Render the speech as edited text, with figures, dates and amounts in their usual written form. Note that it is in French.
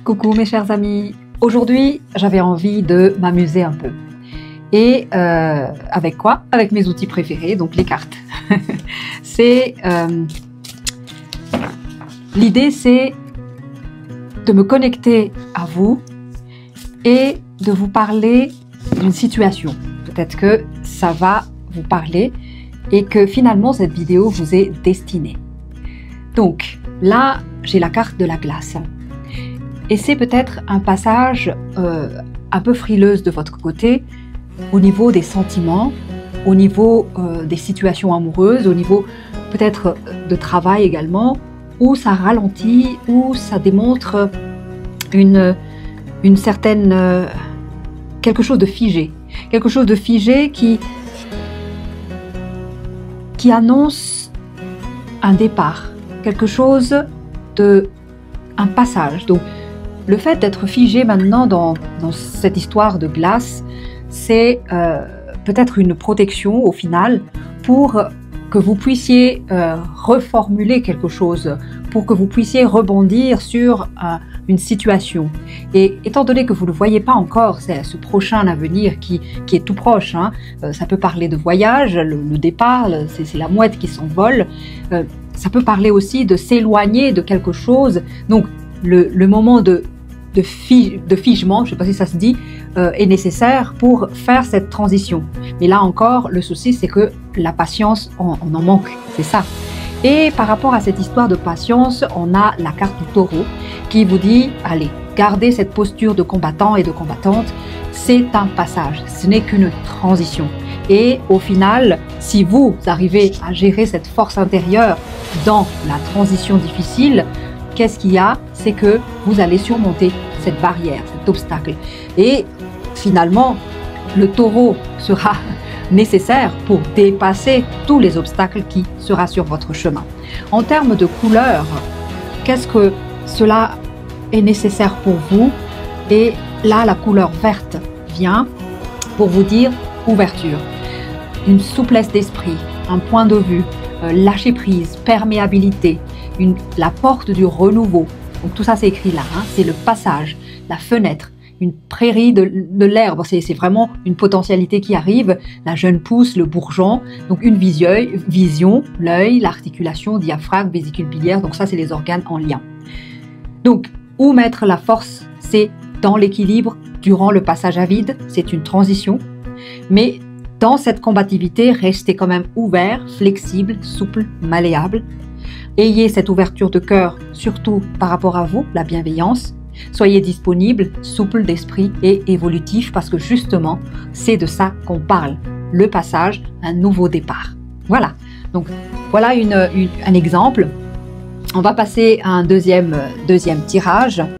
Coucou mes chers amis, aujourd'hui j'avais envie de m'amuser un peu. Et avec quoi? Avec mes outils préférés, donc les cartes. L'idée c'est de me connecter à vous et de vous parler d'une situation. Peut-être que ça va vous parler et que finalement cette vidéo vous est destinée. Donc là j'ai la carte de la glace. Et c'est peut-être un passage un peu frileuse de votre côté, au niveau des sentiments, au niveau des situations amoureuses, au niveau peut-être de travail également, où ça ralentit, où ça démontre une certaine... quelque chose de figé. Quelque chose de figé qui annonce un départ, quelque chose de... un passage. Donc, le fait d'être figé maintenant dans cette histoire de glace, c'est peut-être une protection au final pour que vous puissiez reformuler quelque chose, pour que vous puissiez rebondir sur une situation. Et étant donné que vous ne le voyez pas encore, c'est ce prochain avenir qui est tout proche, hein, ça peut parler de voyage, le départ, c'est la mouette qui s'envole, ça peut parler aussi de s'éloigner de quelque chose. Donc le moment de figement, je ne sais pas si ça se dit, est nécessaire pour faire cette transition. Mais là encore, le souci, c'est que la patience, on en manque, c'est ça. Et par rapport à cette histoire de patience, on a la carte du taureau qui vous dit, allez, gardez cette posture de combattant et de combattante, c'est un passage, ce n'est qu'une transition. Et au final, si vous arrivez à gérer cette force intérieure dans la transition difficile, qu'est-ce qu'il y a? C'est que vous allez surmonter cette barrière, cet obstacle. Et finalement, le taureau sera nécessaire pour dépasser tous les obstacles qui seront sur votre chemin. En termes de couleur, qu'est-ce que cela est nécessaire pour vous? Et là, la couleur verte vient pour vous dire ouverture, une souplesse d'esprit, un point de vue, lâcher prise, perméabilité, la porte du renouveau. Donc tout ça c'est écrit là, hein, c'est le passage, la fenêtre, une prairie de l'herbe, c'est vraiment une potentialité qui arrive, la jeune pousse, le bourgeon, donc une vision, l'œil, l'articulation, diaphragme, vésicule biliaire, donc ça c'est les organes en lien. Donc où mettre la force? C'est dans l'équilibre durant le passage à vide, c'est une transition, mais dans cette combativité, restez quand même ouvert, flexible, souple, malléable. Ayez cette ouverture de cœur, surtout par rapport à vous, la bienveillance. Soyez disponible, souple d'esprit et évolutif parce que justement, c'est de ça qu'on parle. Le passage, un nouveau départ. Voilà, donc voilà un exemple. On va passer à un deuxième tirage.